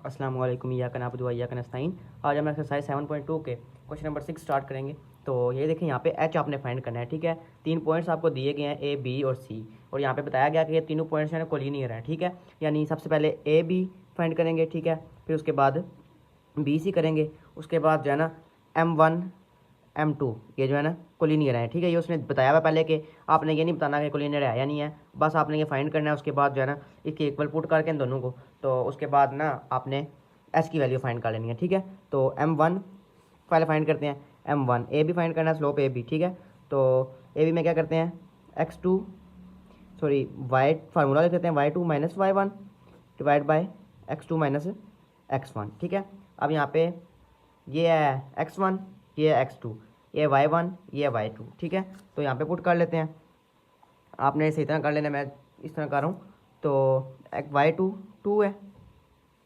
अस्सलाम वालेकुम या कनाब दुआ या कनस्ताइन। आज हम एक्सरसाइज 7.2 के क्वेश्चन नंबर 6 स्टार्ट करेंगे। तो ये देखें, यहाँ पे एच आपने फाइंड करना है। ठीक है, 3 पॉइंट्स आपको दिए गए हैं ए बी और सी, और यहाँ पे बताया गया कि ये तीनों पॉइंट्स जो है कोलिनियर है। ठीक है, यानी सबसे पहले ए बी फाइंड करेंगे। ठीक है, फिर उसके बाद बी सी करेंगे, उसके बाद जो है ना M1 M2 ये जो है ना कोलिनियर है। ठीक है, ये उसने बताया हुआ पहले कि आपने ये नहीं बताना कि कोलिनियर है या नहीं है, बस आपने ये फाइंड करना है। उसके बाद जो है ना इसके इक्वल पुट करके इन दोनों को, तो उसके बाद ना आपने एच की वैल्यू फाइंड कर लेनी है। ठीक है, तो M1 पहले फाइंड करते हैं। M1 ए भी फाइंड करना है, स्लोप ए बी। ठीक है, तो ए बी में क्या करते हैं, X2 सॉरी वाई फार्मूला लिख देते हैं Y2 minus Y1 divide by X2 minus X1। ठीक है, अब यहाँ पे ये है X1, ये है X2, ये है Y1, ये है Y2। ठीक है, तो यहाँ पे पुट कर लेते हैं। आपने इसे इतना कर लेना, मैं इस तरह कर रहा हूँ। तो Y2 2 है,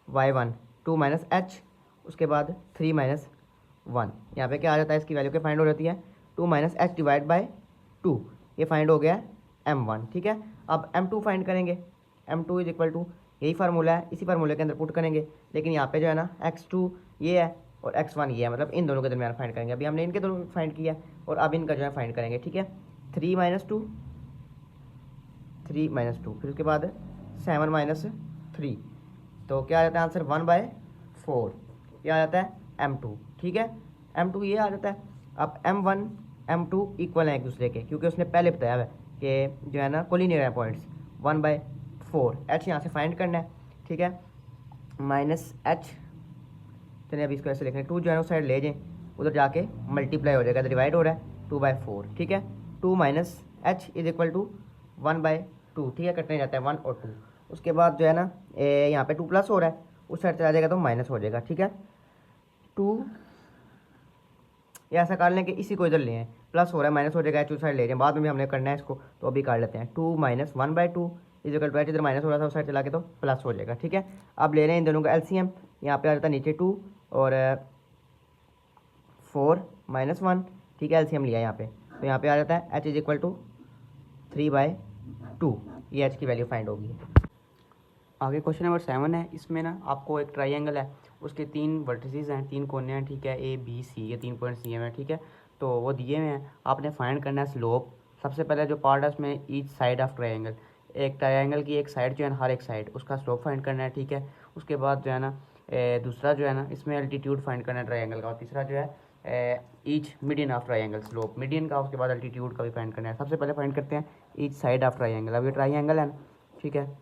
Y1 2 माइनस एच, उसके बाद 3 माइनस 1। यहाँ पे क्या आ जाता है, इसकी वैल्यू क्या फाइंड हो जाती है, 2 माइनस एच डिवाइड बाई 2। ये फाइंड हो गया M1। ठीक है, अब M2 फाइंड करेंगे। M2 इज इक्वल टू, यही फार्मूला है, इसी फार्मूले के अंदर पुट करेंगे। लेकिन यहाँ पे जो है ना X2 ये है और X1 ये है, मतलब इन दोनों के दरमियान फाइंड करेंगे। अभी हमने इनके दोनों फाइंड किया और अब इनका जो है फाइंड करेंगे। ठीक है, 3 - 2 3 - 2, फिर उसके बाद 7 - 3, तो क्या आ जाता है आंसर 1/4। ये आ जाता है M2। ठीक है, M2 ये आ जाता है। अब M1 M2 इक्वल है एक दूसरे के, क्योंकि उसने पहले बताया हुआ है कि जो है ना कोलिनियर है पॉइंट्स। 1/4 एच यहाँ से फाइंड करना है। ठीक है, माइनस एच, चलिए अभी इसको ऐसे लिख रहे हैं, 2 जो है उस साइड ले जाएं, उधर जाके मल्टीप्लाई हो जाएगा, तो डिवाइड हो रहा है 2/4। ठीक है, 2 minus H is equal to 1/2। ठीक है, कटने जाता है 1 और 2। उसके बाद जो है ना यहाँ पे 2 प्लस हो रहा है, उस साइड चला जाएगा तो माइनस हो जाएगा। ठीक है, 2 ये ऐसा कर लें कि इसी को इधर ले आए, प्लस हो रहा है माइनस हो जाएगा, एच उस साइड ले जाए, बाद में भी हमने करना है इसको, तो अभी कर लेते हैं। 2 minus 1/2 is equal to H, इधर माइनस हो रहा था उस साइड चला के तो प्लस हो जाएगा। ठीक है, अब ले रहे हैं इन दोनों का एलसीएम। यहाँ पे आ जाता है नीचे 2 और 4 - 1। ठीक है, एलसीएम लिया यहाँ पे, तो यहाँ पे आ जाता है एच इज इक्वल टू 3/2। ये एच की वैल्यू फाइंड होगी। आगे क्वेश्चन नंबर 7 है। इसमें ना आपको एक ट्राइंगल है, उसके 3 वर्टिसेस हैं, 3 कोने हैं। ठीक है, ए बी सी, ये 3 पॉइंट्स दिए हुए हैं। ठीक है, तो वो दिए हुए हैं, आपने फाइंड करना है स्लोप। सबसे पहले जो पार्ट है उसमें ईच साइड ऑफ ट्राइंगल, एक ट्राइंगल की एक साइड जो है हर एक साइड उसका स्लोप फाइंड करना है। ठीक है, उसके बाद जो है ना दूसरा जो है ना इसमें अल्टीट्यूड फाइंड करना है ट्राइंगल का, और तीसरा जो है each median of triangle, slope median का, उसके बाद अल्टीट्यूड का भी फाइंड करना है। सबसे पहले फाइंड करते हैं ईच साइड ऑफ ट्राइंगल। अब ये ट्राइंगल है ना, ठीक है,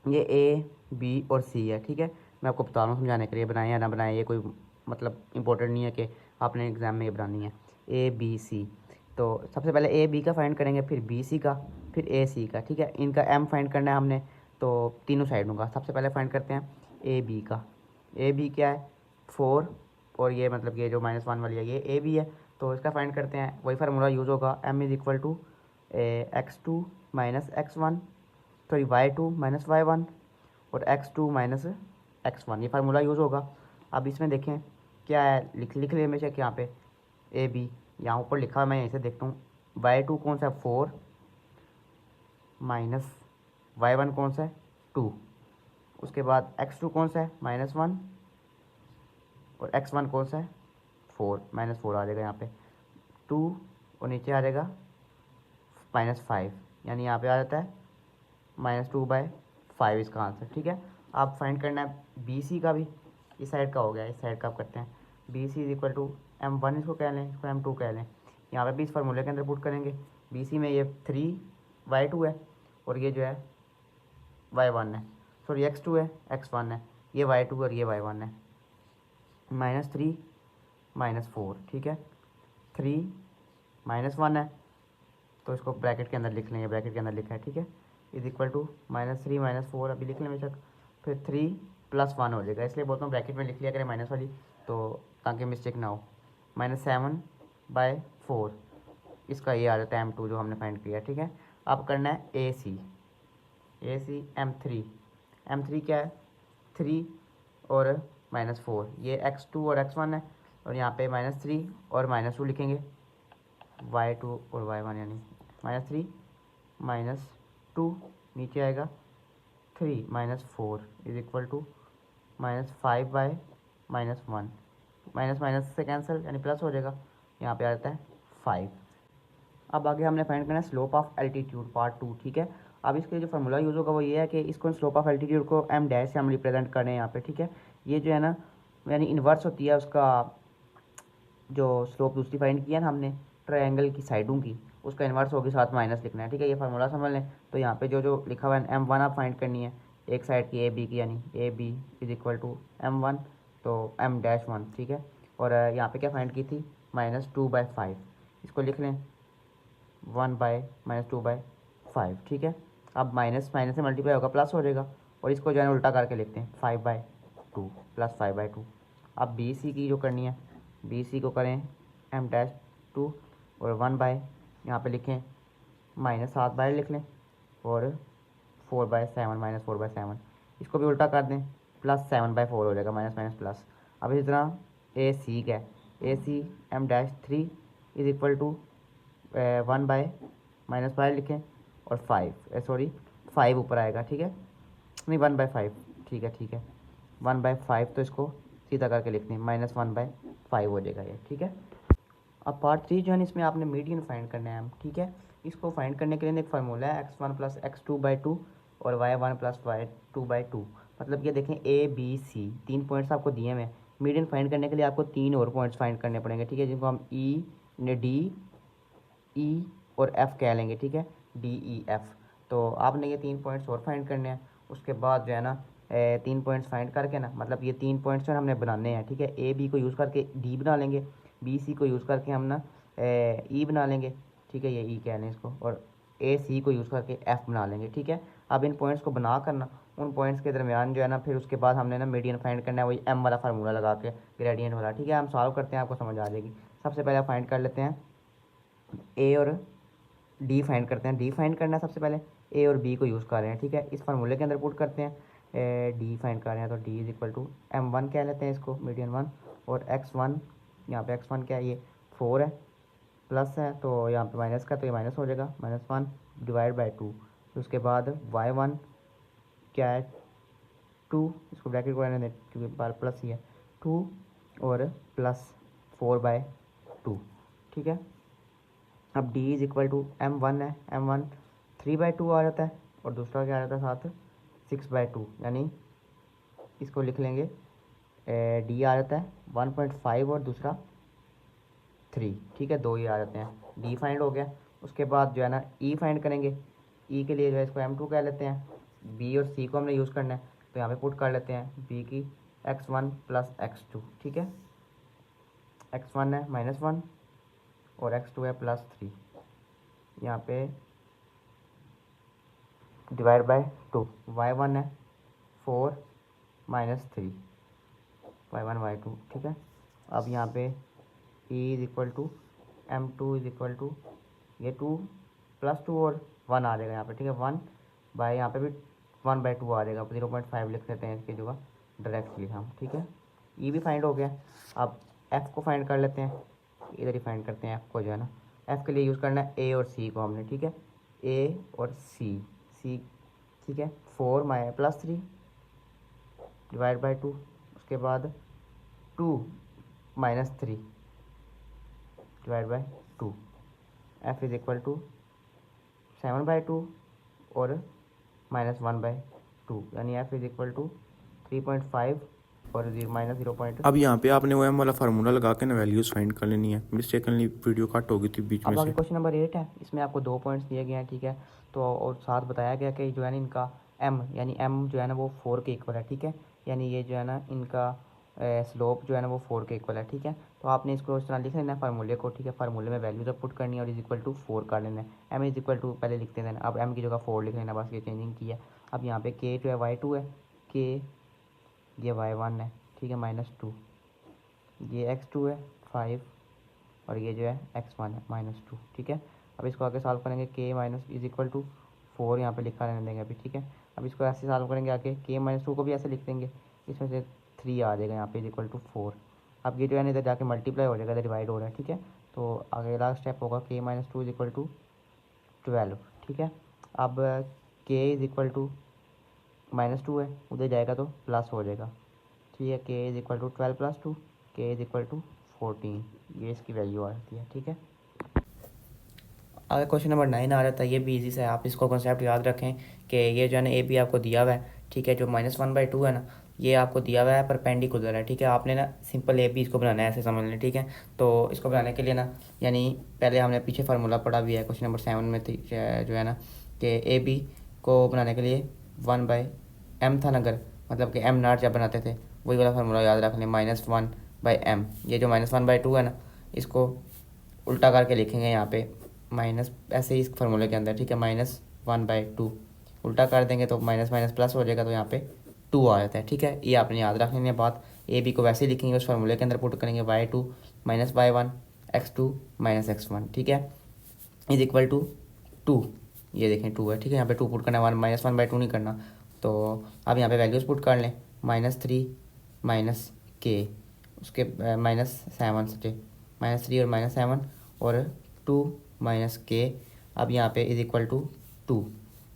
ये ए बी और सी है। ठीक है, मैं आपको बता रहा हूँ समझाने के लिए, बनाए या ना बनाए ये कोई मतलब इंपॉर्टेंट नहीं है कि आपने एग्ज़ाम में ये बनानी है। ए बी सी, तो सबसे पहले ए बी का फाइंड करेंगे, फिर बी सी का, फिर ए सी का। ठीक है, इनका एम फाइंड करना है हमने, तो तीनों साइडों का। सबसे पहले फाइंड करते हैं ए बी का। ए बी क्या है, 4, और ये मतलब ये जो -1 वाली है ये ए बी है, तो इसका फाइंड करते हैं। वही फार्मूला यूज़ होगा, M is equal to X2 minus X1, sorry Y2 minus Y1 और X2 माइनस X1, ये फार्मूला यूज़ होगा। अब इसमें देखें क्या है, लिख लिख ले हमेशा कि यहाँ पे ए बी, यहाँ ऊपर लिखा है, मैं यहीं से देखता हूँ। Y2 कौन सा है, 4 माइनस Y1 कौन सा है, 2। उसके बाद X2 कौन सा है, -1, और X1 कौन सा है, 4, -4 आ जाएगा यहाँ पे 2, और नीचे आ जाएगा -5, यानी यहाँ पे आ जाता है -2/5 इसका आंसर। ठीक है, आप फाइंड करना है बी सी का भी, इस साइड का हो गया, इस साइड का आप करते हैं। B C is equal to M1 इसको कह लें, इसको M2 कह लें। यहाँ पे भी इस फार्मूले के अंदर पुट करेंगे। बी सी में ये 3/2 है, और ये जो है Y1 है, सॉरी X2 है, X1 है, ये Y2 और ये Y1 है। -3 -4, ठीक है, 3 -1 है, तो इसको ब्रैकेट के अंदर लिख लेंगे, ब्रैकेट के अंदर लिखा है। ठीक है, इज इक्वल टू -3 -4 अभी लिख लें बेशक, फिर 3 + 1 हो जाएगा, इसलिए बोलता हूँ ब्रैकेट में लिख लिया करें माइनस वाली, तो ताकि मिस्टेक ना हो। -7/4 इसका ये आ जाता है M2 जो हमने फाइंड किया। ठीक है, अब करना है ए सी M3 क्या है, 3 और -4, ये X2 और X1 है, और यहाँ पे -3 और -2 लिखेंगे, Y2 और Y1, यानी -3 -2, नीचे आएगा 3 - 4 is equal to -5/-1, minus minus से कैंसिल यानी प्लस हो जाएगा, यहाँ पे आ जाता है 5। अब आगे हमने फाइंड करना है स्लोप ऑफ एल्टीट्यूड पार्ट 2, ठीक है। अब इसके जो फार्मूला यूज़ होगा वो ये है कि इसको स्लोप ऑफ एल्टीट्यूड को एम डैश से हम रिप्रेजेंट करें यहाँ पे, ठीक है। ये जो है ना यानी इन्वर्स होती है उसका जो स्लोप दूसरी फाइंड किया ना हमने ट्रायंगल की साइडों की, उसका इन्वर्स होगी, साथ माइनस लिखना है, ठीक है। ये फार्मूला समझ लें। तो यहाँ पे जो जो लिखा हुआ है M1 आप फाइंड करनी है एक साइड की AB की, यानी AB is equal to M1 तो M-1, ठीक है। और यहाँ पे क्या फाइंड की थी -2/5, इसको लिख लें 1/-2/5, ठीक है। अब माइनस माइनस से मल्टीप्लाई होगा प्लस हो जाएगा, और इसको जो है उल्टा करके लिखते हैं 5/2 प्लस 5/2। अब BC की जो करनी है BC को करें M-2 और 1 यहाँ पे लिखें -7 लिख लें और 4/7 -4/7, इसको भी उल्टा कर दें +7/4 हो जाएगा, माइनस माइनस प्लस। अब इसी तरह AC का AC M-3 is equal to 1/-5 लिखें और 5 ऊपर आएगा, ठीक है, नहीं 1/5, ठीक है 1/5, तो इसको सीधा करके लिखते हैं -1/5 हो जाएगा ये, ठीक है। अब पार्ट 3 जो है इसमें आपने मीडियन फाइंड करना है हम, ठीक है। इसको फाइंड करने के लिए एक फार्मूला है x1 + x2/2 और y1 + y2/2। मतलब ये देखें ABC 3 पॉइंट्स आपको दिए हुए हैं। मीडियन फाइंड करने के लिए आपको 3 और पॉइंट्स फाइंड करने पड़ेंगे, ठीक है, जिनको हम D, E और F कह लेंगे, ठीक है, DEF। तो आपने ये 3 पॉइंट्स और फाइंड करने हैं। उसके बाद जो है ना 3 पॉइंट्स फाइंड करके ना, मतलब ये 3 पॉइंट्स हमने बनाने हैं, ठीक है। AB को यूज़ करके D बना लेंगे, BC को यूज़ करके हम ना E बना लेंगे, ठीक है, ये E कह लें इसको, और AC को यूज़ करके F बना लेंगे, ठीक है। अब इन पॉइंट्स को बना करना उन पॉइंट्स के दरमियान जो है ना, फिर उसके बाद हमने ना मीडियन फाइंड करना है, वही M वाला फार्मूला लगा के ग्रेडियंट वाला, ठीक है। हम सॉल्व करते हैं, आपको समझ आ जाएगी। सबसे पहले फाइंड कर लेते हैं A और D फाइंड करते हैं। D फाइंड करना है सबसे पहले, A और B को यूज़ कर रहे हैं, ठीक है। इस फार्मूले के अंदर पुट करते हैं, D फाइंड कर रहे हैं तो D is equal to M1 कह लेते हैं इसको, मीडियन 1, और x1, यहाँ पे x1 क्या है, ये 4 है, प्लस है तो यहाँ पे माइनस का, तो ये माइनस हो जाएगा, -1/2। तो उसके बाद y1 क्या है 2, इसको ब्रैकेट को रहने दें क्योंकि बार प्लस ही है, 2 और प्लस 4/2, ठीक है। अब D is equal to M1 है, M1 3/2 आ जाता है, और दूसरा क्या आ जाता है साथ 6/2, यानी इसको लिख लेंगे D आ जाता है 1.5 और दूसरा 3, ठीक है, 2 ये आ जाते हैं। D फाइंड हो गया। उसके बाद जो है ना E फाइंड करेंगे। E के लिए जो है इसको M2 कह लेते हैं। B और C को हमने यूज़ करना है, तो यहाँ पे पुट कर लेते हैं B की x1 + x2, ठीक है। x1 है -1 और x2 है +3, यहाँ पे /2, y1 है 4 -3, y1 y2, ठीक है। अब यहाँ पे E is equal to M2 is equal to ये 2 + 2 और 1 आ जाएगा यहाँ पे, ठीक है, 1 बाय यहाँ पे भी 1/2 आ जाएगा, 0.5 लिख लेते हैं इसकी जगह डायरेक्टली हम, ठीक है। E भी फाइंड हो गया। अब F को फाइंड कर लेते हैं, इधर ही फाइंड करते हैं F को, जो है ना F के लिए यूज़ करना है A और C को हमने, ठीक है, A और C, ठीक है, 4 +3 /2, उसके बाद 2 -3 /2, F इज इक्वल टू 7/2 और -1/2, यानी F इज इक्वल टू 3.5 और -0. अब यहाँ पे आपने वो एम वाला फार्मूला लगा के ना वैल्यूज़ फाइंड कर लेनी है। मिस्टेकनली वीडियो कट हो गई थी बीच में अब आगे से। क्वेश्चन नंबर 8 है, इसमें आपको 2 पॉइंट्स दिए गए हैं, ठीक है। तो और साथ बताया गया कि जो है ना इनका M यानी M जो है ना वो 4 के इक्वल है, ठीक है, यानी ये जो है ना इनका स्लोप जो है ना वो 4 के इक्वल है, ठीक है। तो आपने इसको इस तरह लिख लेना है फार्मूले को, ठीक है। फार्मूले में वैल्यू जब पुट करनी है और इज इक्वल टू 4 कर लेना है। M इज इक्वल टू पहले लिखते हैं, अब M की जगह 4 लिख लेना, बस ये चेंजिंग की है। अब यहाँ पे K जो है y2 है, K ये y1 है, ठीक है, -2, ये x2 है 5 और ये जो है x1 है -2, ठीक है। अब इसको आगे सॉल्व करेंगे, k minus is equal to 4 यहाँ पे लिखा रहने देंगे अभी, ठीक है। अब इसको ऐसे सॉल्व करेंगे आगे, k -2 को भी ऐसे लिख देंगे, इसमें से 3 आ जाएगा यहाँ पे इज इक्वल टू 4। अब ये जो है ना इधर जाके मल्टीप्लाई हो जाएगा, इधर डिवाइड हो रहा है, ठीक है। तो आगे लास्ट स्टेप होगा k -2 इज इक्वल टू 12, ठीक है। अब k इज इक्वल टू -2 है, उधर जाएगा तो प्लस हो जाएगा, ठीक है। के इज़ इक्वल टू 12+2, के इज़ इक्वल टू 14, ये इसकी वैल्यू आ जाती है। ठीक है। अगर क्वेश्चन नंबर 9 आ जाता है, ये भी इजी से है, आप इसको कॉन्सेप्ट याद रखें कि ये जो है ना ए बी आपको दिया हुआ है। ठीक है। जो -1/2 है ना, ये आपको दिया हुआ है परपेंडिकुलर है। ठीक है। आपने ना सिंपल ए बी इसको बनाना है, ऐसे समझ लें। ठीक है। तो इसको बनाने के लिए ना, यानी पहले हमने पीछे फार्मूला पढ़ा भी है क्वेश्चन नंबर 7 में थी, जो है ना कि ए बी को बनाने के लिए 1/m था नगर, मतलब कि m नॉट जब बनाते थे, वही वाला फार्मूला याद रख लें, -1/m। ये जो -1/2 है ना, इसको उल्टा करके लिखेंगे यहाँ पे माइनस, ऐसे ही इस फार्मूले के अंदर। ठीक है। -1/2 उल्टा कर देंगे तो माइनस माइनस प्लस हो जाएगा, तो यहाँ पे 2 आ जाता है। ठीक है। ये आपने याद रखनी है बात। ए बी को वैसे ही लिखेंगे, उस फार्मूले के अंदर पुट करेंगे y2 - y1 x2 - x1। ठीक है। इज इक्वल टू 2, ये देखें 2 है। ठीक है। यहाँ पे 2 पुट करना है, -1/2 नहीं करना। तो अब यहाँ पे वैल्यूज़ पुट कर लें, -3 - k, उसके -7 से, -3 और -7 और 2 - k। अब यहाँ पे इज इक्वल टू 2,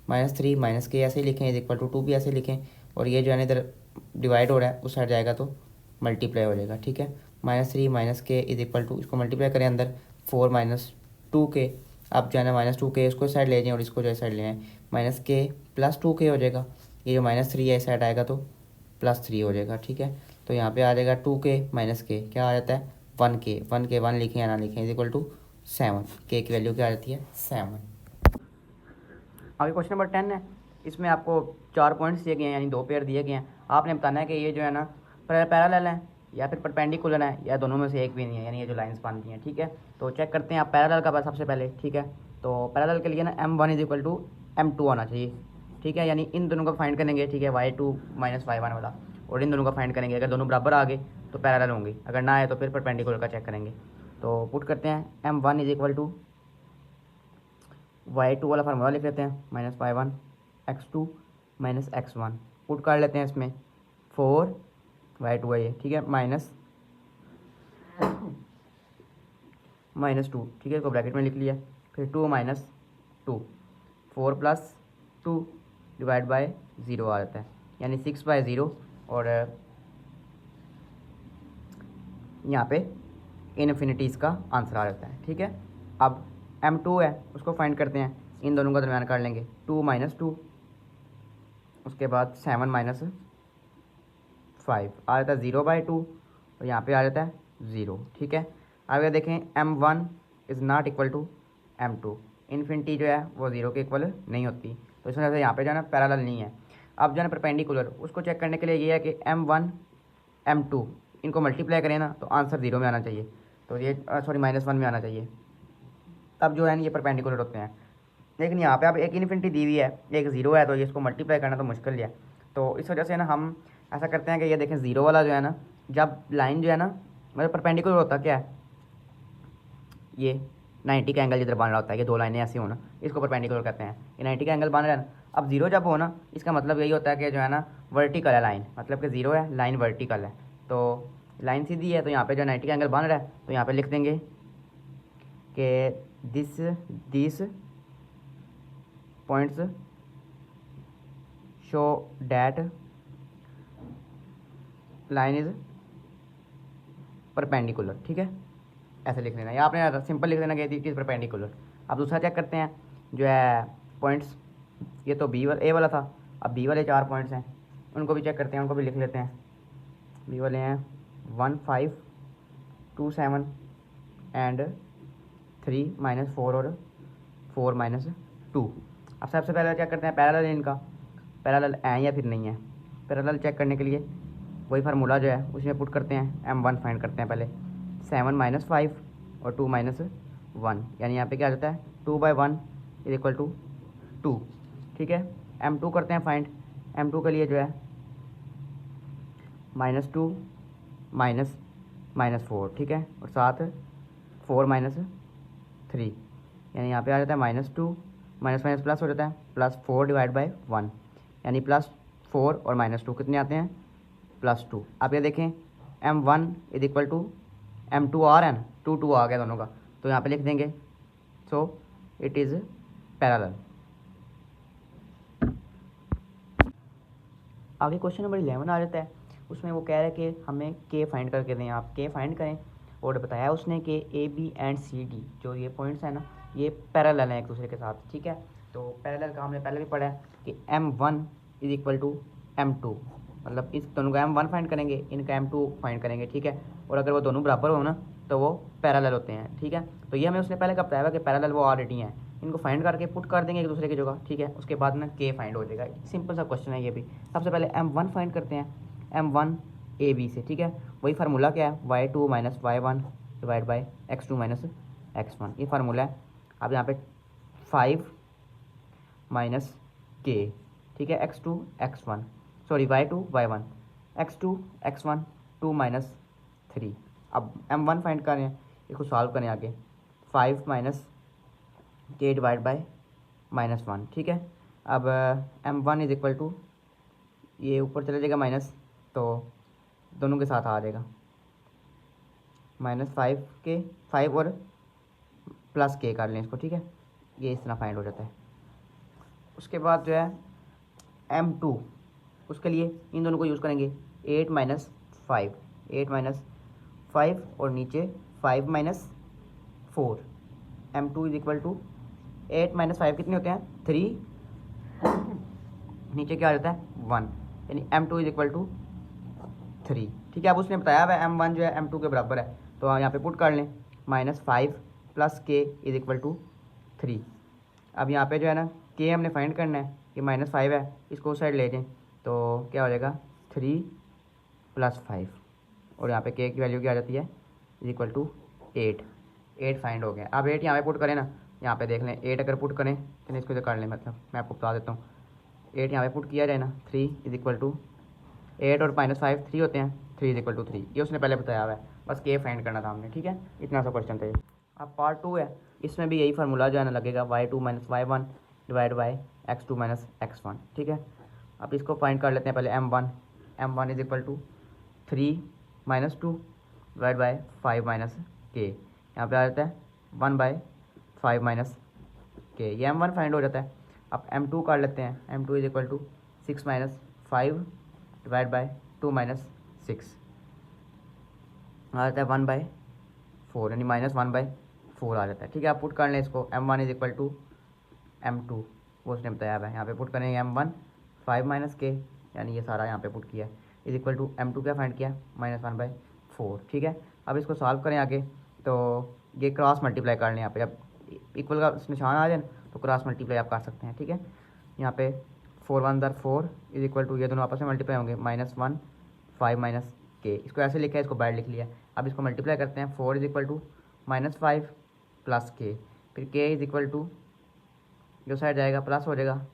-3 - k ऐसे ही लिखें, इज इक्वल टू 2 भी ऐसे लिखें, और ये जो है ना इधर डिवाइड हो रहा है, उस साइड जाएगा तो मल्टीप्लाई हो जाएगा। ठीक है। -3 - k इज इक्वल टू, इसको मल्टीप्लाई करें अंदर 4 - 2k। अब जो है ना -2k इसको साइड ले जाएं और इसको जो है साइड ले आएँ, -k + 2k हो जाएगा। ये जो -3 है इस साइड आएगा तो +3 हो जाएगा। ठीक है। तो यहाँ पे आ जाएगा 2k - k, क्या आ जाता है 1k, 1k 1 लिखें या ना लिखें, इज इक्वल टू 7, k की वैल्यू क्या आ जाती है 7। आगे क्वेश्चन नंबर 10 है। इसमें आपको 4 पॉइंट्स दिए गए हैं, यानी 2 पेयर दिए गए हैं। आपने बताना है कि ये जो है ना पैरेलल है या फिर परपेंडिकुलर है, या दोनों में से एक भी नहीं है, यानी ये जो लाइंस बनती हैं। ठीक है। तो चेक करते हैं आप पैरेलल का सबसे पहले। ठीक है। तो पैरेलल के लिए ना m1 = m2 आना चाहिए। ठीक है। यानी इन दोनों को फाइंड करेंगे। ठीक है। y2 - y1 वाला, और इन दोनों का फाइंड करेंगे। अगर दोनों बराबर आ गए तो पैरेलल होंगे, अगर ना आए तो फिर परपेंडिकुलर का चेक करेंगे। तो पुट करते हैं m1 = y2 वाला फार्मूला लिख लेते हैं, -y1 x2 - x1। पुट कर लेते हैं इसमें 4 y2 है ये। ठीक है। -2। ठीक है। इसको ब्रैकेट में लिख लिया, फिर 2 - 2, 4 + 2 डिवाइड बाय 0 आ जाता है, यानी 6/0, और यहाँ पे इनफिनिटी इसका आंसर आ जाता है। ठीक है। अब m2 है, उसको फाइंड करते हैं, इन दोनों का दरम्यान कर लेंगे, 2 - 2, उसके बाद 7 - 5 आ जाता है 0/2, और यहाँ पे आ जाता है 0। ठीक है। आगे देखें m1 is not equal to m2, infinity जो है वो 0 के इक्वल नहीं होती, तो इस वजह से यहाँ पे जो है ना पैरेलल नहीं है। अब जो है ना परपेंडिकुलर, उसको चेक करने के लिए ये है कि m1 m2 इनको मल्टीप्लाई करें ना तो आंसर 0 में आना चाहिए, तो ये सॉरी -1 में आना चाहिए, तब जो है ना ये परपेंडिकुलर होते हैं। लेकिन यहाँ पे अब एक इन्फिनिटी दी हुई है, एक 0 है, तो ये इसको मल्टीप्लाई करना तो मुश्किल है। तो इस वजह से ना हम ऐसा करते हैं कि ये देखें 0 वाला जो है ना, जब लाइन जो है ना मतलब परपेंडिकुलर होता क्या है, ये 90 का एंगल जिधर बन रहा होता है, ये 2 लाइनें ऐसी होना, इसको परपेंडिकुलर कहते हैं। ये 90 का एंगल बन रहा है ना, अब 0 जब हो ना, इसका मतलब यही होता है कि जो है ना वर्टिकल है लाइन, मतलब कि 0 है, लाइन वर्टिकल है, तो लाइन सीधी है, तो यहाँ पे जो 90 का एंगल बन रहा है, तो यहाँ पे लिख देंगे कि this points show that line is perpendicular. ठीक है। ऐसे लिख लेना, या आपने सिंपल लिख देना कि इट इज़ परपेंडिकुलर। अब दूसरा चेक करते हैं, जो है पॉइंट्स, ये तो ए वाला था, अब बी वाले 4 पॉइंट्स हैं, उनको भी चेक करते हैं, उनको भी लिख लेते हैं। बी वाले हैं 1 5 2 7 एंड 3 - 4 और 4 - 2। अब सबसे पहले चेक करते हैं पैरेलल इनका, पैरेलल है या फिर नहीं है। पैरेलल चेक करने के लिए वही फार्मूला जो है उसमें पुट करते हैं, m1 फाइंड करते हैं पहले, 7 - 5 और 2 - 1, यानी यहाँ पे क्या आ जाता है 2/1 = 2। ठीक है। m2 करते हैं फाइंड, m2 के लिए जो है -2 -4। ठीक है। और साथ 4 - 3, यानी यहाँ पे आ जाता है -2 माइनस माइनस प्लस हो जाता है, +4 डिवाइड बाई 1, यानी +4 और -2 कितने आते हैं +2। आप ये देखें m1 = m2 आ रहा है ना, 2 आ गया दोनों का, तो यहाँ पे लिख देंगे सो इट इज़ पैरेलल। आगे क्वेश्चन नंबर 11 आ जाता है। उसमें वो कह रहा है कि हमें के फाइंड करके दें, आप के फाइंड करें। और बताया उसने कि A B and C D जो ये पॉइंट्स हैं ना, ये पैरेलल हैं एक दूसरे के साथ, ठीक है। तो पैरेलल का हमने पहले भी पढ़ा है कि M1 is equal to M2, मतलब इस दोनों का M1 फाइंड करेंगे, इनका M2 फाइंड करेंगे, ठीक है। और अगर वो दोनों बराबर हो ना तो वो पैरेलल होते हैं, ठीक है। तो ये हमें उसने पहले कब बताया कि पैरेलल वो ऑलरेडी हैं, इनको फाइंड करके पुट कर देंगे एक दूसरे की जगह, ठीक है। उसके बाद ना के फाइंड हो जाएगा। सिंपल सा क्वेश्चन है ये भी। सबसे पहले M1 फाइंड करते हैं, M1 AB से, ठीक है। वही फार्मूला क्या है, y2 minus y1 divide by x2 minus x1, ये फार्मूला है। अब यहाँ पे 5 माइनस के, ठीक है, x2 x1 sorry y2 y1 x2 x1 2 minus 3। अब M1 फाइंड करें, इसको सॉल्व करें आगे, 5 माइनस के डिवाइड बाई -1, ठीक है। अब M1 इज इक्वल टू, ये ऊपर चले जाएगा माइनस, तो दोनों के साथ आ जाएगा -5 के, 5 और प्लस के कर लें इसको, ठीक है। ये इस तरह फाइंड हो जाता है। उसके बाद जो है M2, उसके लिए इन दोनों को यूज़ करेंगे, 8 माइनस 5, 8 माइनस 5 और नीचे 5 minus 4। M2 is equal to 8 minus 5 कितने होते हैं, 3, नीचे क्या आ जाता है 1, यानी M2 इज इक्वल टू 3, ठीक है। अब उसने बताया हुआ M1 जो है M2 के बराबर है, तो यहाँ पे पुट कर लें, -5 प्लस के इज इक्वल टू 3। अब यहाँ पे जो है ना के हमने फाइंड करना है, कि -5 है, इसको उस साइड ले जाएं तो क्या हो जाएगा 3 + 5, और यहाँ पे के की वैल्यू क्या आ जाती है, इज इक्वल टू 8 फाइंड हो गया। अब 8 यहाँ पे पुट करें ना, यहाँ पे देख लें 8 अगर पुट करें तो इसको से कर लें, मतलब मैं आपको बता देता हूँ। 8 यहाँ पे पुट किया जाए ना, 3 इज इक्वल टू 8 और -5 3 होते हैं, 3 इज इक्वल टू 3, ये उसने पहले बताया हुआ है, बस के फाइंड करना था हमने, ठीक है। इतना सा क्वेश्चन था ये। अब पार्ट 2 है, इसमें भी यही फार्मूला जो है ना लगेगा, y2 minus y1 divide by x2 minus x1, ठीक है। अब इसको फाइंड कर लेते हैं पहले M1 is equal to 3 minus 2 divide by 5 minus के, यहाँ पे आ जाता है 1 बाई 5 माइनस के, ये M1 फाइंड हो जाता है। अब M2 कर लेते हैं, M2 is equal to 6 minus 5 divide by 2 minus 6, आ जाता है 1 बाई 4, यानी -1/4 आ जाता है, ठीक है। आप पुट कर लें इसको, M1 is equal to M2, वो उसने बताया है, यहाँ पे पुट करेंगे M1 5 माइनस के, यानी ये सारा यहाँ पे पुट किया, इज इक्वल टू M2 क्या फाइंड किया, -1/4, ठीक है। अब इसको सॉल्व करें आगे, तो ये क्रॉस मल्टीप्लाई कर लें यहाँ पे, अब इक्वल का निशान आ जाए तो क्रॉस मल्टीप्लाई आप कर सकते हैं, ठीक है। यहाँ पे 4 1 4 इज इक्वल टू, ये दोनों आपस में मल्टीप्लाई होंगे, -1 5 माइनस के, इसको ऐसे लिखा है, इसको बाहर लिख लिया। अब इसको मल्टीप्लाई करते हैं, 4 इज इक्वल टू -5 प्लस के, फिर के इज इक्वल टू, जो साइड जाएगा प्लस हो जाएगा,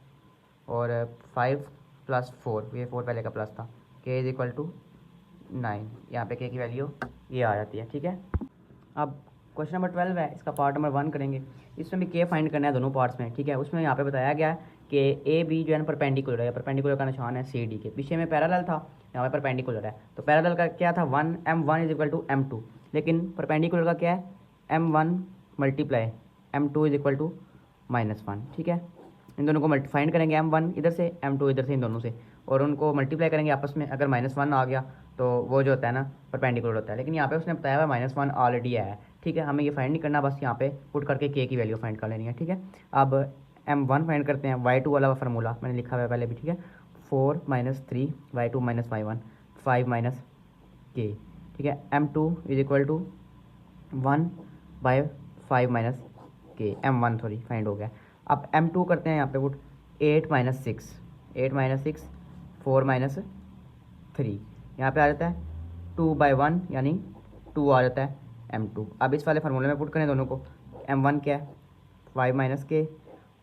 और 5 + 4, ये 4 पहले का प्लस था, के इज इक्वल टू 9, यहाँ पे के की वैल्यू ये आ जाती है, ठीक है। अब क्वेश्चन नंबर 12 है, इसका पार्ट नंबर 1 करेंगे। इसमें भी के फाइंड करना है दोनों पार्ट्स में, ठीक है। उसमें यहाँ पे बताया गया है कि ए बी जो है ना परपेंडिकुलर है, परपेंडिकुलर का निशान है सी डी के, पीछे में पैरेलल था, यहाँ पे परपेंडिकुलर है। तो पैरेलल का क्या था, M1 is equal to M2, लेकिन परपेंडिकुलर का क्या है, M1 multiply M2 is equal to -1, ठीक है। इन दोनों को फाइंड करेंगे, M1 इधर से M2 इधर से, इन दोनों से, और उनको मल्टीप्लाई करेंगे आपस में। अगर -1 आ गया तो वो जो होता है ना परपेंडिकुलर होता है, लेकिन यहाँ पे उसने बताया हुआ -1 ऑलरेडी है, ठीक है। हमें ये फाइंड नहीं करना, बस यहाँ पे पुट करके के की वैल्यू फाइंड कर लेनी है, ठीक है। अब M1 फाइंड करते हैं, y2 वाला फार्मूला मैंने लिखा हुआ है पहले भी, ठीक है। 4 - 3 y2 - y1 5 माइनस के, ठीक है। M2 is equal to 1/5 minus के, M1 सॉरी फाइंड हो गया। अब M2 करते हैं यहाँ पे पुट, 8 - 6 4 - 3, यहाँ पे आ जाता है 2/1, यानी 2 आ जाता है M2। अब इस वाले फार्मूले में पुट करें दोनों को, M1 क्या है 5 माइनस के,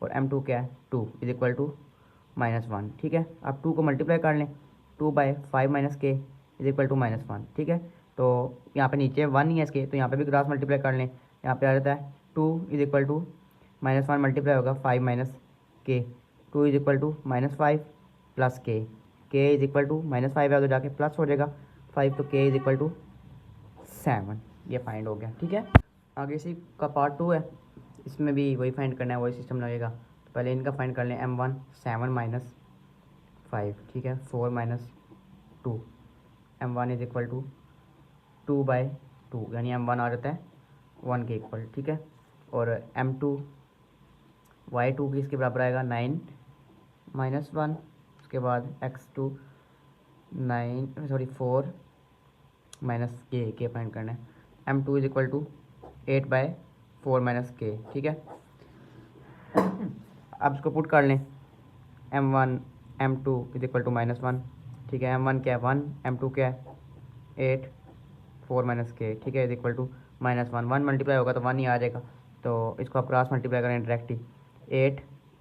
और M2 क्या है 2 इज इक्वल टू -1, ठीक है। अब 2 को मल्टीप्लाई कर लें, 2/5 माइनस के इज इक्वल टू -1, ठीक है। तो यहाँ पे नीचे 1 ही है इसके, तो यहाँ पे भी क्रॉस मल्टीप्लाई कर लें, यहाँ पे आ जाता है 2 इज इक्वल टू -1 मल्टीप्लाई होगा 5 माइनस के, 2 इज इक्वल टू -5 प्लस के इज इक्वल टू -5 है तो जाके प्लस हो जाएगा 5, तो के इज इक्वल टू 7, ये फाइंड हो गया, ठीक है। आगे इसी का पार्ट 2 है, इसमें भी वही फाइंड करना है, वही सिस्टम लगेगा। तो पहले इनका फाइंड कर लें, M1 7 - 5, ठीक है, 4 - 2 M1 इज इक्वल टू 2/2, यानी M1 आ जाता है 1 के इक्वल, ठीक है। और M2 Y2 की इसके बराबर आएगा 9 - 1, उसके बाद X2 4 - K फाइंड करना है। M2 is equal to 8/4 - K, ठीक है। अब इसको पुट कर लें, M1 M2 is equal to -1, ठीक है। M1 क्या है 1, M2 क्या है 8, 4 - K, ठीक है, इज इक्वल टू -1। 1 मल्टीप्लाई होगा तो 1 ही आ जाएगा, तो इसको आप क्रॉस मल्टीप्लाई करें डायरेक्ट ही। 8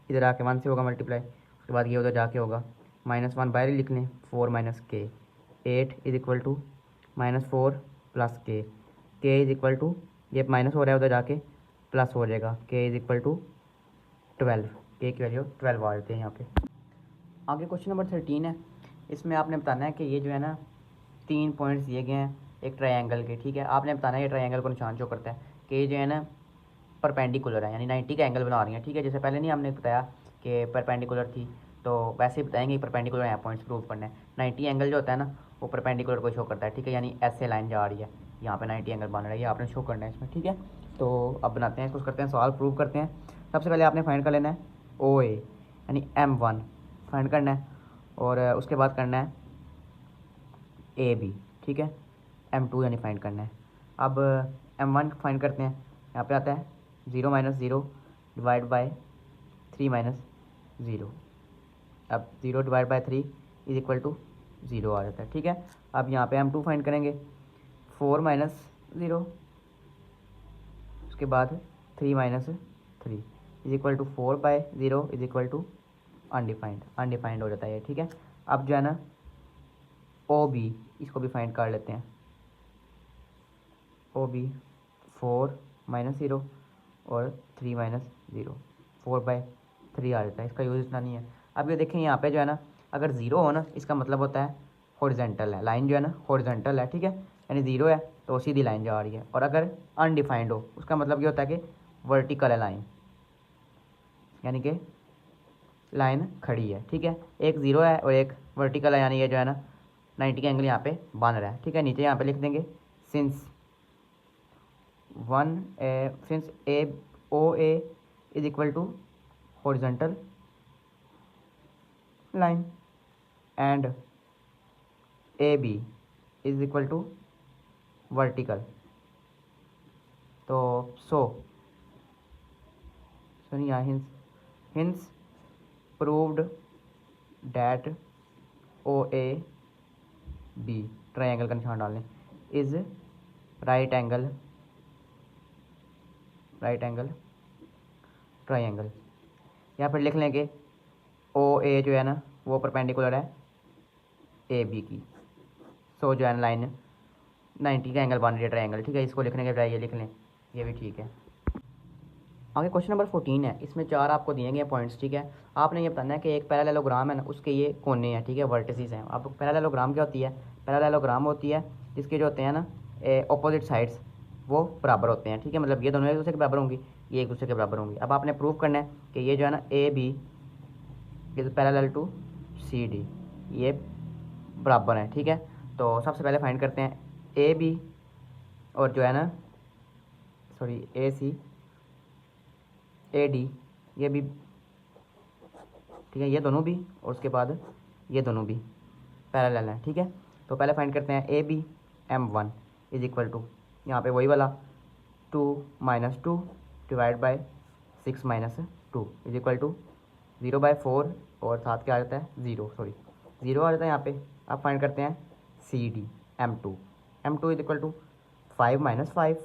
इधर आके 1 से होगा मल्टीप्लाई, उसके बाद ये उधर जाके होगा -1 बाहर ही लिख लें, 4 - K। 8 is equal to -4 + K। K is equal to, ये माइनस हो रहा है उधर जाके प्लस हो जाएगा, K is equal to 12। K की वैल्यू 12 आ जाते हैं यहाँ पे। आगे क्वेश्चन नंबर 13 है। इसमें आपने बताना है कि ये जो है ना 3 पॉइंट्स दिए गए हैं एक ट्रायंगल के, ठीक है। आपने बताना है ये ट्रायंगल को निशान शो करता है कि ये जो है ना परपेंडिकुलर है, यानी 90 का एंगल बना रही है, ठीक है। जैसे पहले नहीं हमने बताया कि परपेंडिकुलर थी, तो वैसे ही बताएंगे परपेंडिकुलर है, पॉइंट्स प्रूव करना है। 90 एंगल जो होता है ना वो परपेंडिकुलर को शो करता है, ठीक है, यानी ऐसे लाइन जा रही है, यहाँ पे 90 एंगल बन रहा है, ये आपने शो करना है इसमें, ठीक है। तो अब बनाते हैं इसको, करते हैं सवाल, प्रूव करते हैं। सबसे पहले आपने फाइंड कर लेना है OA यानी M1 फाइंड करना है, और उसके बाद करना है AB, ठीक है। M2 यानी फाइंड करना है। अब M1 फाइंड करते हैं, यहाँ पे आता है 0 - 0 डिवाइड बाय 3 - 0। अब 0 divide by 3 is equal to 0 आ जाता है, ठीक है। अब यहाँ पे M2 फाइंड करेंगे, 4 - 0, उसके बाद 3 - 3 is equal to 4/0 is equal to undefined हो जाता है ये, ठीक है। अब जो है ना OB इसको भी फाइंड कर लेते हैं। OB 4 - 0 और 3 - 0, 4/3 आ जाता है, इसका यूज़ इतना नहीं है। अब ये देखें यहाँ पे जो है ना, अगर 0 हो ना इसका मतलब होता है हॉरिजॉन्टल है, लाइन जो है ना हॉरिजॉन्टल है, ठीक है, यानी 0 है तो सीधी लाइन जा रही है। और अगर अनडिफाइंड हो उसका मतलब ये होता है कि वर्टिकल है लाइन, यानी कि लाइन खड़ी है, ठीक है। एक 0 है और एक वर्टिकल है, यानी ये जो है ना 90 का एंगल यहाँ पे बन रहा है, ठीक है। नीचे यहाँ पे लिख देंगे since a OA is equal to horizontal line and AB is equal to vertical, तो सुनिए hence proved that OAB triangle का निशान डालने इज राइट एंगल ट्रायंगल। या फिर लिख लेंगे OA जो है ना वो परपेंडिकुलर है AB की, सो जो है ना लाइन 90 का एंगल बन रही है ट्रायंगल, ठीक है। इसको लिखने के बजाय ये लिख लें, ये भी ठीक है। आगे क्वेश्चन नंबर 14 है। इसमें 4 आपको दिए गए पॉइंट्स, ठीक है। आपने ये बताना है कि एक पैरेललोग्राम है ना उसके ये कोने हैं, ठीक है, वर्टिसेस हैं। अब पैरेललोग्राम क्या होती है? पैरेललोग्राम होती है जिसके जो होते हैं ना ऑपोजिट साइड्स वो बराबर होते हैं, ठीक है। मतलब ये दोनों एक दूसरे के बराबर होंगी, ये एक दूसरे के बराबर होंगी। अब आपने प्रूव करना है कि ये जो है ना AB is parallel to CD, ये बराबर है, ठीक है। तो सबसे पहले फाइंड करते हैं AB और जो है ना AC AD, ये भी ठीक है, ये दोनों भी, और उसके बाद ये दोनों भी पैरेलल हैं, ठीक है। तो पहले फाइंड करते हैं AB M1 is equal to, यहाँ पे वही वाला 2 - 2 divide by 6 - 2 is equal to 0/4, और साथ क्या आ जाता है 0 आ जाता है यहाँ पे। अब फाइंड करते हैं CD M2 is equal to 5 - 5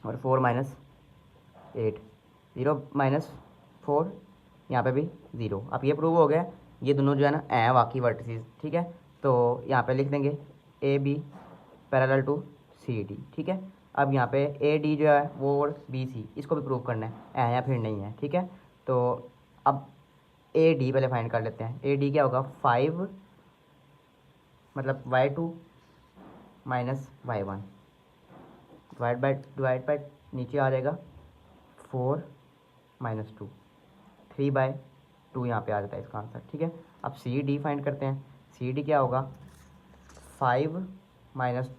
और 4 - 8, 0 - 4 यहाँ पे भी 0। अब ये प्रूव हो गया, ये दोनों जो है ना हैं वाकई वर्टिसेस, ठीक है। तो यहाँ पे लिख देंगे AB पैरेलल टू CD, ठीक है। अब यहाँ पे AD जो है वो और BC इसको भी प्रूव करना है या फिर नहीं है, ठीक है। तो अब AD पहले फाइंड कर लेते हैं। AD क्या होगा 5 मतलब Y2 - Y1 डिवाइड बाय नीचे आ जाएगा 4 - 2, 3/2 यहाँ पे आ जाता है इसका आंसर, ठीक है। अब CD फाइंड करते हैं। CD क्या होगा 5 माइनस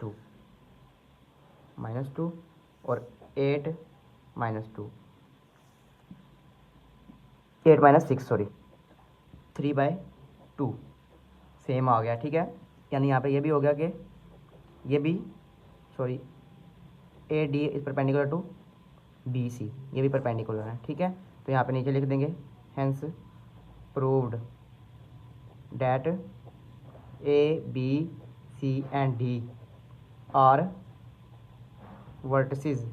टू और 8 -2, 8 - 6 सॉरी 3/2 सेम आ गया, ठीक है। यानी यहाँ पे ये भी हो गया कि ये भी sorry AD is perpendicular to BC, ये भी परपेंडिकुलर है, ठीक है। तो यहाँ पे नीचे लिख देंगे hence proved that ABC and D are vertices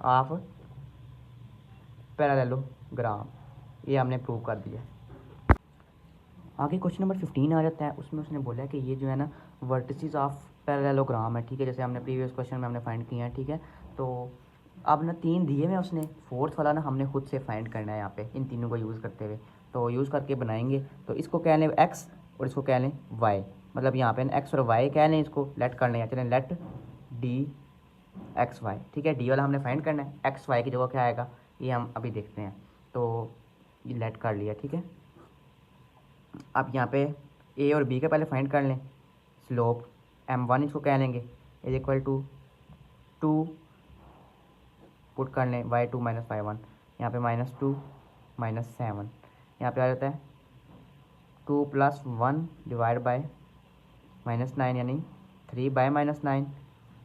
of parallelogram, ये हमने प्रूव कर दिया। आगे क्वेश्चन नंबर 15 आ जाता है। उसमें उसने बोला है कि ये जो है ना वर्टिसेस ऑफ पैरेललोग्राम है, ठीक है, जैसे हमने प्रीवियस क्वेश्चन में हमने फाइंड किया है, ठीक है। तो अब ना 3 दिए हुए उसने, फोर्थ वाला ना हमने खुद से फाइंड करना है यहाँ पे इन तीनों को यूज़ करते हुए। तो यूज़ करके बनाएंगे। तो इसको कह लें x और इसको कह लें y, मतलब यहाँ पे x और y कह लें, इसको लेट कर लें, चलें लेट डी एक्स वाई, ठीक है। डी वाला हमने फाइंड करना है, एक्स वाई की जगह क्या आएगा ये हम अभी देखते हैं। तो ये लेट कर लिया, ठीक है। अब यहाँ पे ए और बी के पहले फाइंड कर लें। स्लोप m1 इसको कह लेंगे इज इक्वल टू 2 पुट कर लें y2 - y1, यहाँ पे -2 - 7, यहाँ पे आ जाता है 2 + 1 डिवाइड बाय -9 यानी 3/-9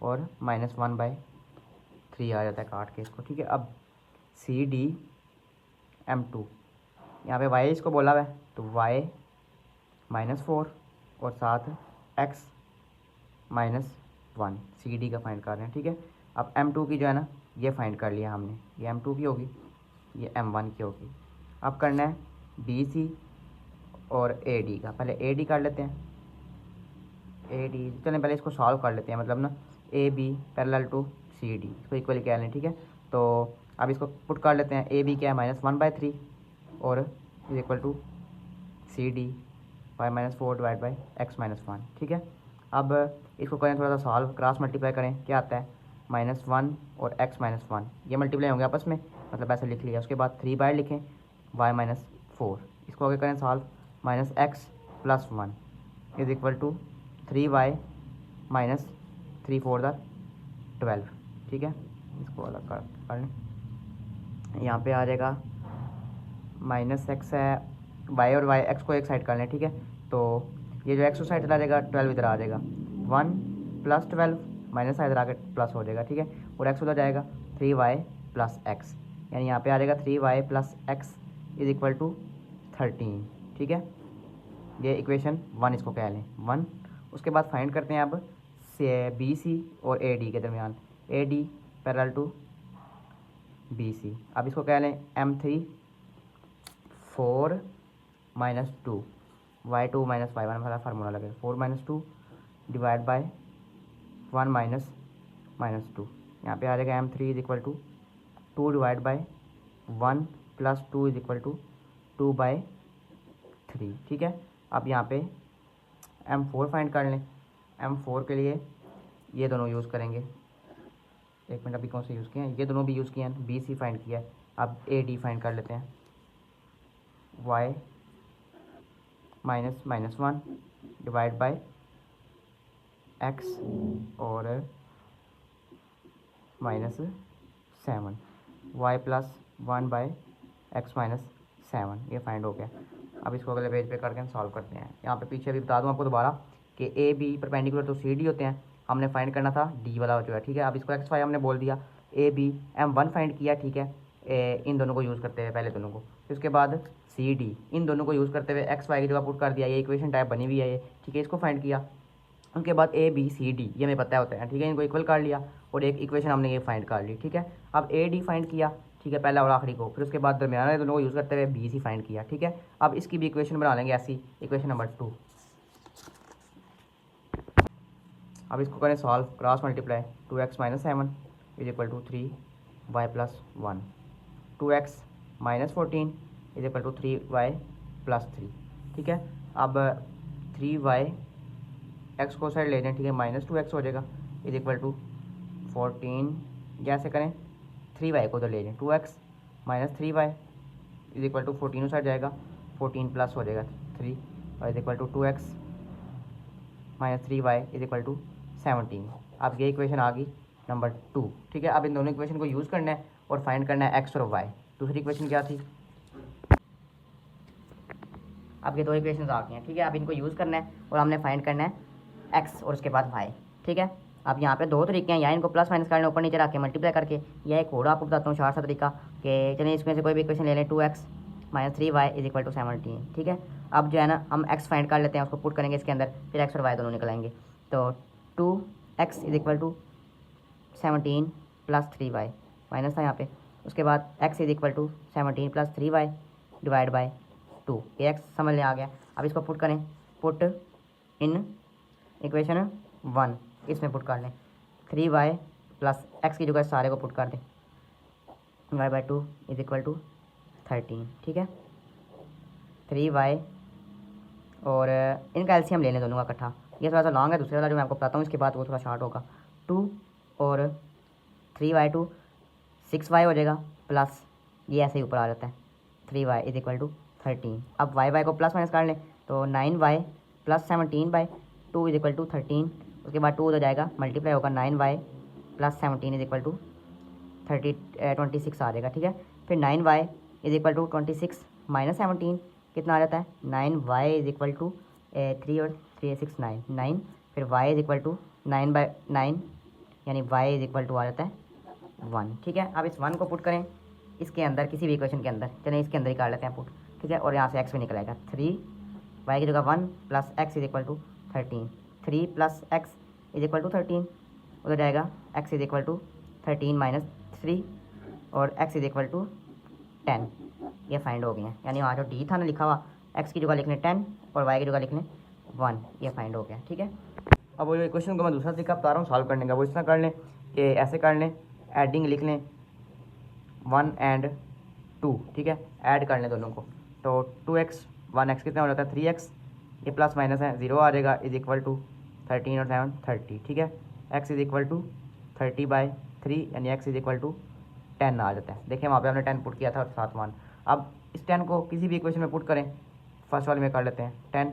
और -1/3 आ जाता है काट के इसको, ठीक है। अब CD m2, यहाँ पे y इसको बोला हुआ है तो y -4 और साथ x -1 CD का फाइंड कर रहे हैं, ठीक है। अब m2 की जो है ना ये फाइंड कर लिया हमने, ये m2 की होगी, ये m1 की होगी। अब करना है BC और AD का, पहले AD कर लेते हैं। AD चलें पहले इसको सॉल्व कर लेते हैं, मतलब ना AB पैरेलल टू CD इसको इक्वली कह लें, ठीक है। तो अब इसको पुट कर लेते हैं। AB क्या है -1/3 और is equal to CD y -4 divide by x -1, ठीक है। अब इसको करें थोड़ा सा सॉल्व, क्रॉस मल्टीप्लाई करें, क्या आता है -1 और x -1 ये मल्टीप्लाई होंगे आपस में, मतलब ऐसे लिख लिया। उसके बाद 3 बाय लिखें y -4, इसको आगे करें solve, -x + 1 is equal to 3y -3 4 12, ठीक है। इसको अलग कर लें, यहाँ पे आ जाएगा -x है, y और x को एक साइड कर लें, ठीक है। तो ये जो x उस साइड चला जाएगा, 12 इधर आ जाएगा, 1 + 12 माइनस इधर आके प्लस हो जाएगा, ठीक है। और x उधर जाएगा 3y + x, यानी यहाँ पे आ जाएगा 3y + x is equal to 13, ठीक है। ये इक्वेशन 1 इसको कह लें 1। उसके बाद फाइंड करते हैं अब BC और AD के दरमियान, AD पैरेलल टू BC। अब इसको कह लें M3 4 - 2 y2 - y1 वाला फार्मूला लगेगा, 4 - 2 डिवाइड बाय 1 - -2, यहाँ पे आ जाएगा M3 is equal to 2 divide by 1 + 2 is equal to 2/3, ठीक है। अब यहाँ पे M4 फाइंड कर लें। M4 के लिए ये दोनों यूज़ करेंगे, एक मिनट, अभी कौन से यूज़ किए हैं, ये दोनों भी यूज़ किए हैं, BC फाइंड किया है। अब AD फाइंड कर लेते हैं, y -1 डिवाइड बाय x और -7 y + 1/x - 7, ये फाइंड हो गया। अब इसको अगले पेज पे करके हम सॉल्व करते हैं। यहाँ पे पीछे भी बता दूँ आपको दोबारा कि AB परपेंडिकुलर तो CD होते हैं, हमने फाइंड करना था D वाला जो है, ठीक है। अब इसको x y हमने बोल दिया, AB M1 फाइंड किया, ठीक है, इन दोनों को यूज़ करते हुए, पहले दोनों को, फिर उसके बाद CD इन दोनों को यूज़ करते हुए x y की जगह पुट कर दिया, ये इक्वेशन टाइप बनी हुई है ये, ठीक है, इसको फाइंड किया। उनके बाद ABCD ये हमें पता होता है, ठीक है, इनको इक्वल कर लिया और एक इक्वेशन हमने ये फाइंड कर ली, ठीक है। अब AD फाइंड किया, ठीक है, पहला और आखिरी को, फिर उसके बाद दरमियाना दोनों को यूज़ करते हुए BC फाइंड किया, ठीक है। अब इसकी भी इक्वेशन बना लेंगे ऐसी, इक्वेशन नंबर 2। अब इसको करें solve, cross multiply, 2x - 7 is equal to 3y + 1, 2x - 14 is equal to 3y + 3, ठीक है। अब 3y x को साइड ले जाएं, ठीक है, -2x हो जाएगा इज इक्वल टू 14, जैसे करें 3y को उधर ले जाएं, 2x - 3y is equal to 14 side जाएगा, 14 प्लस हो जाएगा 3 और is equal to 2x minus 3y is equal to 17। अब ये इक्वेशन आ गई नंबर 2, ठीक है। अब इन दोनों इक्वेशन को यूज़ करना है और फाइंड करना है x और y। दूसरी इक्वेशन क्या थी? अब ये दो इक्वेशन आ गई हैं, ठीक है। अब इनको यूज़ करना है और हमने फाइंड करना है x और उसके बाद y, ठीक है। अब यहाँ पे दो तरीके हैं, या इनको प्लस माइनस करना ऊपर नीचे रख के मल्टीप्लाई करके, या एक और आपको बताता हूँ शार्ट सा तरीका कि चलिए इसमें से कोई भी इक्वेशन ले लें 2x minus 3y is equal to 17, ठीक है। अब जो है ना हम x फाइंड कर लेते हैं, उसको पुट करेंगे इसके अंदर, फिर x और y दोनों निकल आएंगे। तो 2x is equal to 17 plus 3y minus था यहाँ पे, उसके बाद x is equal to 17 plus 3y divide by 2, ये x समझ में आ गया। अब इसको पुट करें, पुट इन इक्वेशन 1, इसमें पुट कर लें 3y प्लस x की जगह सारे को पुट कर दें, divide by 2 is equal to 13, ठीक है। 3y और इनका एलसीएम ले लें दोनों का इकट्ठा, ये थोड़ा सा लॉन्ग है, दूसरे वाला जो मैं आपको बताता हूँ इसके बाद वो थोड़ा शॉर्ट होगा। 2 और 3y2 6y हो जाएगा, प्लस ये ऐसे ही ऊपर आ जाता है 3y इज इक्वल टू 13। अब y को प्लस माइनस कर लें तो 9y plus 17 by 2 is equal to 13, उसके बाद 2 हो जाएगा मल्टीप्लाई होगा 9y plus 17 is equal to 26 आ जाएगा, ठीक है। फिर 9y is equal to 26 minus 17 कितना आ जाता है 9y इज इक्वल टू 3 और 3 6 9 9, फिर y इज इक्वल टू 9/9 यानी y इज इक्वल टू आ जाता है 1, ठीक है। अब इस 1 को पुट करें इसके अंदर, किसी भी इक्वेशन के अंदर, चलिए इसके अंदर ही कर लेते हैं पुट, ठीक है। और यहाँ से x भी निकलेगा 3 y की जगह 1 plus x is equal to 13, 3 plus x is equal to 13, उधर जाएगा x is equal to 13 minus 3 और x इज इक्वल टू 10, ये फाइंड हो गए हैं। यानी वहाँ जो डी था ना लिखा हुआ, x की जगह लिख लें 10 और y की जगह लिख लें 1, ये फाइंड हो गया, ठीक है। अब वो इक्वेशन को मैं दूसरा तरीका बता रहा हूँ सॉल्व करने का, वो इस तरह कर लें कि ऐसे कर लें, एडिंग लिख लें 1 and 2, ठीक है। ऐड कर लें दोनों को, तो 2x 1x कितना हो जाता है 3x, ये प्लस माइनस है 0 आ जाएगा इज इक्वल टू 13 और 7 30, ठीक है। x इज इक्वल टू 30/3 यानी x इज इक्वल टू 10 आ जाता है। देखिए वहाँ पे हमने 10 पुट किया था और साथ 1। अब इस 10 को किसी भी इक्वेशन में पुट करें, फर्स्ट वाले में कर लेते हैं 10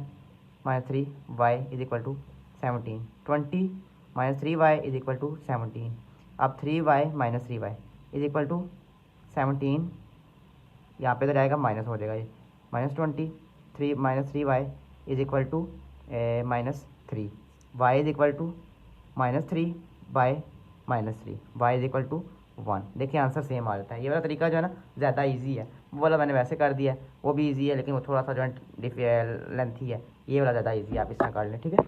minus 3y is equal to 17, 20 minus 3y is equal to 17। अब 3y minus 3y is equal to 17, यहाँ पे तो जाएगा माइनस हो जाएगा, ये minus 20, 3 minus 3y is equal to minus 3, y is equal to minus 3 by minus 3, y is equal to 1। देखिए answer same आ जाता है। ये वाला तरीका जो है ना ज़्यादा इजी है, वो वाला मैंने वैसे कर दिया है, वो भी इजी है लेकिन वो थोड़ा सा जो है लेंथी है, ये वाला ज़्यादा इजी है, आप इसमें कर लें, ठीक है।